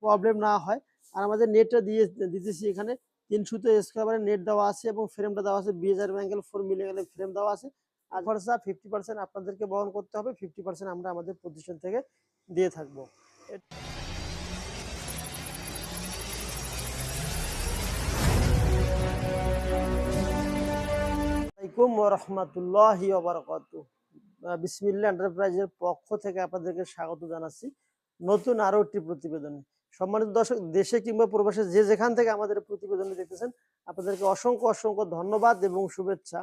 Problem না হয়। আর আমাদের নেটটা দিতেছি এখানে 3 সুতো স্কয়ার নেট দেওয়া আছে এবং ফ্রেমটা দেওয়া আছে 2000 অ্যাঙ্গেল 4 মিলি অ্যাঙ্গেল ফ্রেম দেওয়া আছে। আর খরচা 50% আপনাদেরকে বহন করতে হবে, 50% আমরা আমাদের প্রতিষ্ঠান থেকে দিয়ে থাকবো। আসসালামু আলাইকুম ওয়া রাহমাতুল্লাহি ওয়া বারাকাতুহু। বিসমিল্লাহ এন্টারপ্রাইজের পক্ষ থেকে আপনাদেরকে স্বাগত জানাচ্ছি নতুন আরো একটি প্রতিবেদনে। সম্মানিত দর্শক, দেশে কিংবা প্রবাসে যে যেখান থেকে আমাদের প্রতিবেদনটি দেখতেছেন, আপনাদেরকে অসংখ্য ধন্যবাদ এবং শুভেচ্ছা।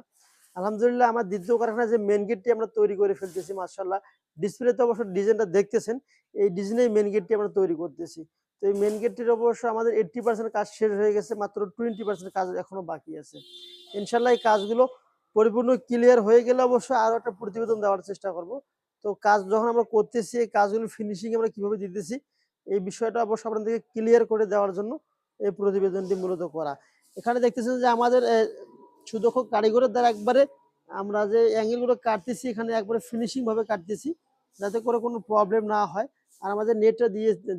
আলহামদুলিল্লাহ, আমার দ্বিতীয় কারখানায় যে মেন গেটটি আমরা তৈরি করে ফেলতেছি, মাশাআল্লাহ। ডিসপ্লেতে অবশ্য ডিজাইনটা দেখতেছেন, এই ডিজাইনেই মেন গেটটি আমরা তৈরি করতেছি। তো এই মেন গেটটির অবশ্য আমাদের 80% কাজ শেষ হয়ে গেছে, মাত্র 20% কাজ এখনো বাকি আছে। ইনশাআল্লাহ এই কাজগুলো পরিপূর্ণ ক্লিয়ার হয়ে গেলে অবশ্যই আরো একটা প্রতিবেদন দেওয়ার চেষ্টা করব। তো কাজ যখন আমরা করতেছি, এই কাজগুলো ফিনিশিং আমরা কিভাবে দিতেছি, এই বিষয়টা অবশ্য আপনাদেরকে ক্লিয়ার করে দেওয়ার জন্য এই প্রতিবেদনটি মূলত করা। এখানে দেখতেছেন যে আমাদের সুদক্ষ কারিগরের দ্বারা একবারে আমরা যে অ্যাঙ্গেলগুলো কাটতেছি, এখানে একবারে ফিনিশিং ভাবে কাটতেছি, যাতে করে কোনো প্রবলেম না হয়। আর আমাদের নেটটা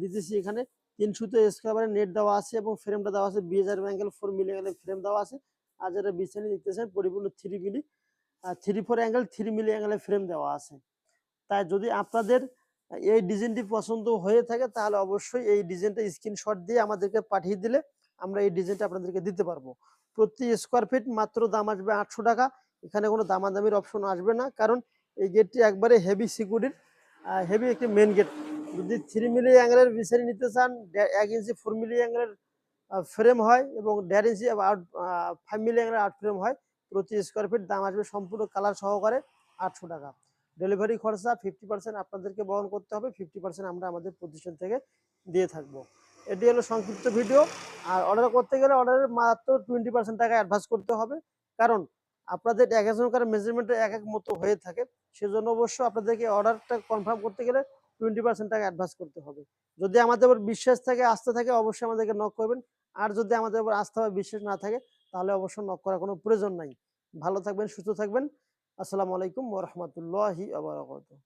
দিতেছি এখানে 3 সুতো স্কয়ার নেট দেওয়া আছে এবং ফ্রেমটা দেওয়া আছে 2000 অ্যাঙ্গেল 4 মিলি অ্যাঙ্গেল ফ্রেম দেওয়া আছে। আর যেটা বিছানি দেখতেছেন পরিপূর্ণ 3 মিলি 3/4 অ্যাঙ্গেল 3 মিলি অ্যাঙ্গেলের ফ্রেম দেওয়া আছে। তাই যদি আপনাদের এই ডিজাইনটি পছন্দ হয়ে থাকে, তাহলে অবশ্যই এই ডিজাইনটা স্ক্রিনশট দিয়ে আমাদেরকে পাঠিয়ে দিলে আমরা এই ডিজাইনটা আপনাদেরকে দিতে পারবো। প্রতি স্কোয়ার ফিট মাত্র দাম আসবে 800 টাকা। এখানে কোনো দামাদামির অপশন আসবে না, কারণ এই গেটটি একবারে হেভি সিকিউরিটির হেভি একটি মেন গেট। যদি 3 মিলি অ্যাঙ্গেলের বিছানি নিতে চান, 1 ইঞ্চি 4 মিলি অ্যাঙ্গেলের ফ্রেম হয় এবং 1.5 ইঞ্চি 5 মিলি অ্যাঙ্গেলের আউট ফ্রেম হয়। প্রতি স্কোয়ার ফিট দাম আসবে সম্পূর্ণ কালার সহকারে 800 টাকা। ডেলিভারি খরচা 50% আপনাদেরকে বহন করতে হবে, 50% আমরা আমাদের প্রতিষ্ঠান থেকে দিয়ে থাকবো। এটি হলো সংক্ষিপ্ত ভিডিও। আর অর্ডার করতে গেলে অর্ডারের মাত্র 20% টাকা অ্যাডভান্স করতে হবে, কারণ আপনাদের এক একজনকার মেজারমেন্ট এক এক মতো হয়ে থাকে। সেজন্য অবশ্য আপনাদেরকে অর্ডারটা কনফার্ম করতে গেলে 20% টাকা অ্যাডভান্স করতে হবে। যদি আমাদের উপর বিশ্বাস থাকে, আস্থা থাকে, অবশ্যই আমাদেরকে নক করবেন। আর যদি আমাদের উপর আস্থা বা বিশ্বাস না থাকে, তাহলে অবশ্য নক করার কোনো প্রয়োজন নাই। ভালো থাকবেন, সুস্থ থাকবেন। আসসালামু আলাইকুম ওয়া রাহমাতুল্লাহি ওয়া বারাকাতুহু।